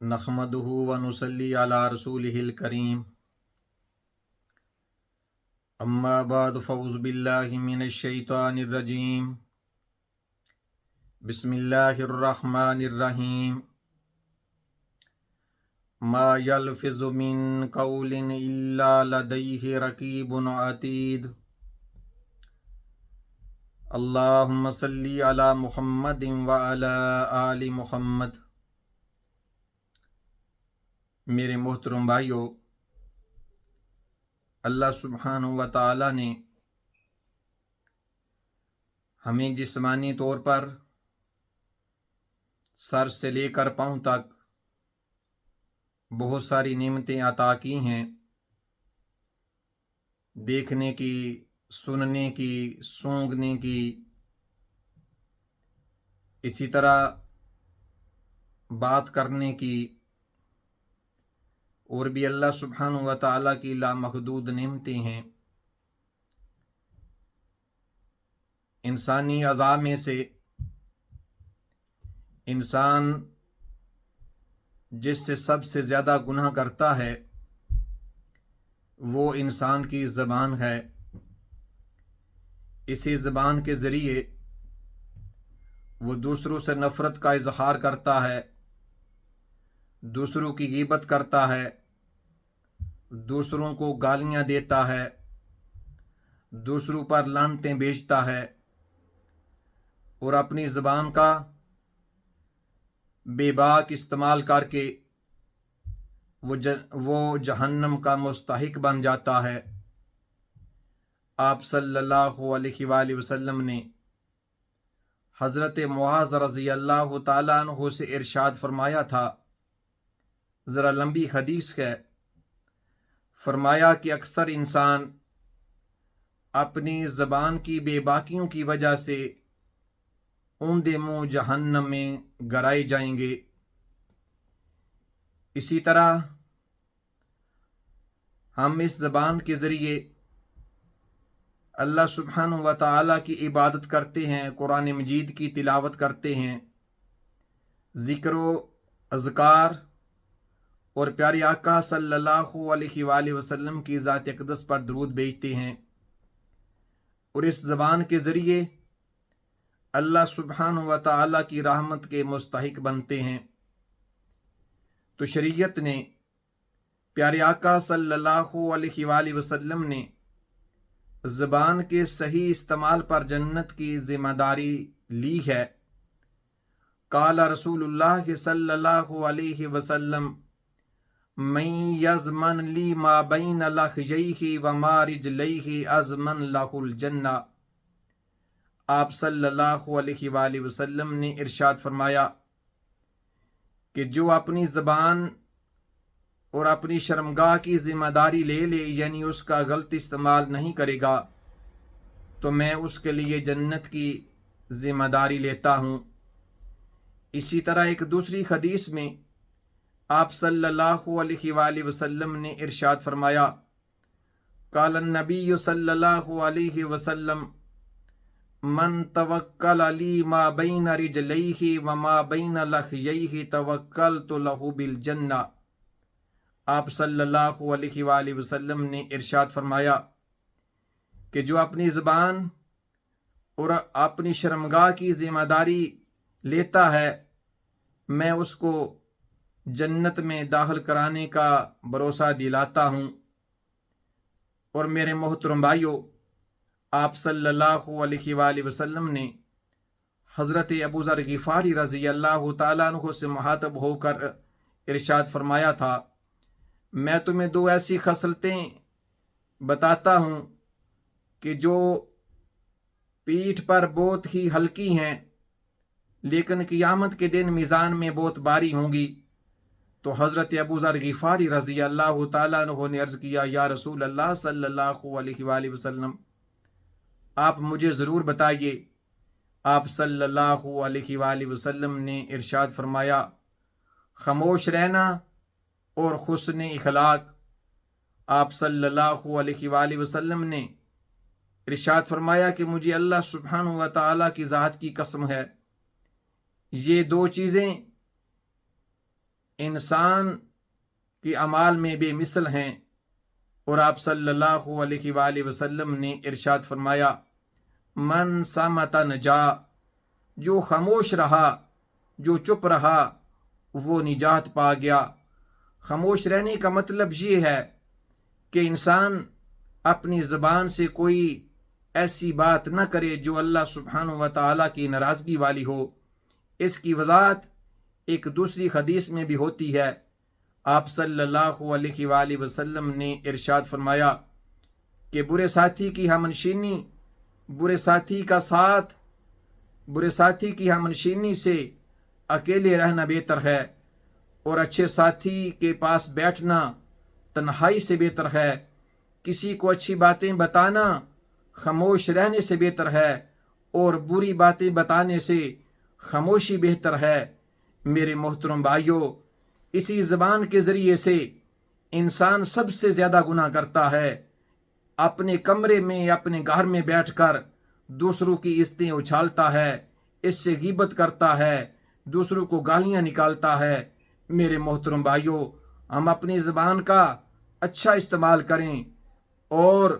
नहमदुहु व नुसल्ली अला रसूलिहिल करीम। अम्मा बाद फ़ऊज़ु बिल्लाहि मिनश शैतानिर रजीम। बिस्मिल्लाहिर रहमानिर रहीम। मा यल्फ़िज़ु मिन क़ौलिन इल्ला लदैहि रक़ीबुन अतीद। अल्लाहुम्मा सल्ली अला मुहम्मदिन व अला आलि मुहम्मद। मेरे मोहतरम भाइयों, अल्लाह सुब्हानहु व तआला ने हमें जिस्मानी तौर पर सर से लेकर पाँव तक बहुत सारी नेमतें अता की हैं। देखने की, सुनने की, सूंघने की, इसी तरह बात करने की, और भी अल्लाह सुब्हानहु व तआला की लामहदूद नेमतें हैं। इंसानी अज़ा में से इंसान जिससे सबसे ज़्यादा गुनाह करता है वो इंसान की ज़बान है। इसी ज़बान के ज़रिए वो दूसरों से नफ़रत का इजहार करता है, दूसरों की ग़ीबत करता है, दूसरों को गालियाँ देता है, दूसरों पर लानतें भेजता है और अपनी ज़बान का बेबाक इस्तेमाल करके वो जहन्नम का मुस्तहिक बन जाता है। आप सल्लल्लाहु अलैहि वसल्लम ने हज़रत मुआज़ रज़ी अल्लाह ताला अन्हु से इरशाद फरमाया था, ज़रा लंबी हदीस है। फरमाया कि अक्सर इंसान अपनी ज़बान की बेबाकियों की वजह से ऊंधे मुँह जहन्नम में गिराए जाएंगे। इसी तरह हम इस ज़बान के ज़रिए अल्लाह सुब्हानहु व तआला की इबादत करते हैं, कुरान मजीद की तिलावत करते हैं, ज़िक्र व अज़कार और प्यारे आका सल्लल्लाहु अलैहि वसल्लम की ज़ात अक़दस पर दरूद भेजते हैं और इस ज़बान के ज़रिए अल्लाह सुब्हानहु व तआला की रहमत के मुस्तहिक बनते हैं। तो शरीयत ने, प्यारे आका सल्लल्लाहु अलैहि वसल्लम ने ज़बान के सही इस्तेमाल पर जन्नत की ज़िम्मेदारी ली है। काला रसूलुल्लाह सल्लल्लाहु अलैहि वसल्लम मैं यज़मन ली मा बैन लहजैहि व मा रिजलैहि अज़मन लहुल जन्ना। आप सल्लल्लाहु अलैहि वसल्लम ने इरशाद फरमाया कि जो अपनी ज़बान और अपनी शर्मगाह की ज़िम्मेदारी ले ले, यानी उसका गलत इस्तेमाल नहीं करेगा, तो मैं उसके लिए जन्नत की ज़िम्मेदारी लेता हूँ। इसी तरह एक दूसरी हदीस में आप सल्लल्लाहु अलैहि वसल्लम ने इरशाद फरमाया, काल नबी सल्लल्लाहु अलैहि वसल्लम मन तवक्कल अली मा बैन रिजलैहि व मा बैन लहयैहि तवक्कलतु लहु बिल जन्ना। आप सल्लल्लाहु अलैहि वसल्लम ने इरशाद फरमाया कि जो अपनी ज़बान और अपनी शर्मगाह की ज़िम्मेदारी लेता है, मैं उसको जन्नत में दाखिल कराने का भरोसा दिलाता हूँ। और मेरे मोहतरम भाइयों, आप सल्लल्लाहु अलैहि वसल्लम ने हज़रत अबू ज़र ग़िफ़ारी रज़ी अल्लाह ताला अन्हु से मुखातब होकर इरशाद फरमाया था, मैं तुम्हें दो ऐसी खसलतें बताता हूँ कि जो पीठ पर बहुत ही हल्की हैं लेकिन क़ियामत के दिन मीज़ान में बहुत भारी होंगी। तो हज़रत अबू ज़र ग़िफ़ारी रज़ी अल्लाह ताला अन्हु ने अर्ज़ किया, या रसूल अल्लाह सल्लल्लाहु अलैहि वसल्लम, आप मुझे ज़रूर बताइए। आप सल्लल्लाहु अलैहि वसल्लम ने इरशाद फरमाया, खामोश रहना और हुस्न इखलाक। आप सल्लल्लाहु अलैहि वसल्लम ने इरशाद फरमाया कि मुझे अल्लाह सुब्हानहु व तआला की ज़ात की कसम है, ये दो चीज़ें انسان کے اعمال میں بے مثل ہیں، اور آپ صلی اللہ علیہ وآلہ وسلم نے ارشاد فرمایا من صمت نجا، جو خاموش رہا، جو چپ رہا، وہ نجات پا گیا۔ خاموش رہنے کا مطلب یہ ہے کہ انسان اپنی زبان سے کوئی ایسی بات نہ کرے جو اللہ سبحانہ و تعالیٰ کی ناراضگی والی ہو۔ اس کی وضاحت ایک دوسری حدیث میں بھی ہوتی ہے۔ آپ صلی اللہ علیہ وآلہ وسلم نے ارشاد فرمایا کہ برے ساتھی کی ہمنشینی، برے ساتھی کا ساتھ، برے ساتھی کی ہمنشینی سے اکیلے رہنا بہتر ہے، اور اچھے ساتھی کے پاس بیٹھنا تنہائی سے بہتر ہے۔ کسی کو اچھی باتیں بتانا خاموش رہنے سے بہتر ہے، اور بری باتیں بتانے سے خاموشی بہتر ہے۔ میرے محترم بھائیوں، اسی زبان کے ذریعے سے انسان سب سے زیادہ گناہ کرتا ہے۔ اپنے کمرے میں، اپنے گھر میں بیٹھ کر دوسروں کی عزتیں اچھالتا ہے، اس سے غیبت کرتا ہے، دوسروں کو گالیاں نکالتا ہے۔ میرے محترم بھائیوں، ہم اپنی زبان کا اچھا استعمال کریں، اور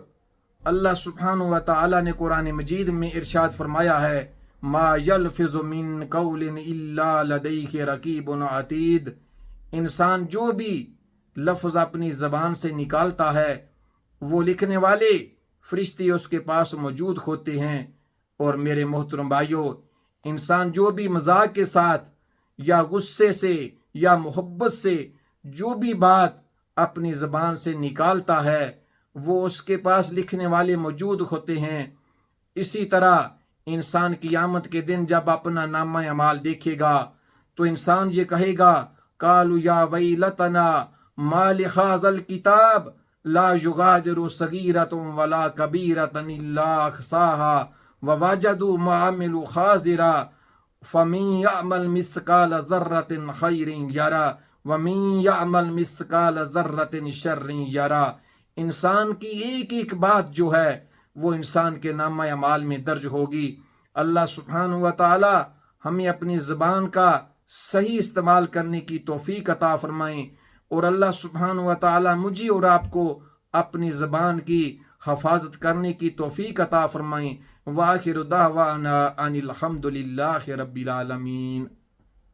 اللہ سبحانہ و تعالیٰ نے قرآن مجید میں ارشاد فرمایا ہے ما یلفظ من قول الا لدیہ رقیب عتید۔ انسان جو بھی لفظ اپنی زبان سے نکالتا ہے وہ لکھنے والے فرشتے اس کے پاس موجود ہوتے ہیں۔ اور میرے محترم بھائیوں، انسان جو بھی مذاق کے ساتھ یا غصے سے یا محبت سے جو بھی بات اپنی زبان سے نکالتا ہے وہ اس کے پاس لکھنے والے موجود ہوتے ہیں۔ اسی طرح انسان قیامت کے دن جب اپنا نامہ اعمال دیکھے گا تو انسان یہ کہے گا قالوا یا ویلتنا ما لهذا الکتاب لا یغادر صغیرۃ ولا کبیرۃ الا احصاها ووجدوا ما عملوا حاضرا فمن یعمل مثقال ذرۃ خیر یرا ومن یعمل مثقال ذرۃ شر یرا۔ انسان کی ایک ایک بات جو ہے وہ انسان کے نامہ اعمال میں درج ہوگی۔ اللہ سبحانہ و تعالی ہمیں اپنی زبان کا صحیح استعمال کرنے کی توفیق عطا فرمائیں، اور اللہ سبحانہ و تعالی مجھے اور آپ کو اپنی زبان کی حفاظت کرنے کی توفیق عطا فرمائیں۔ وآخر دعوانا ان الحمد للہ رب العالمین۔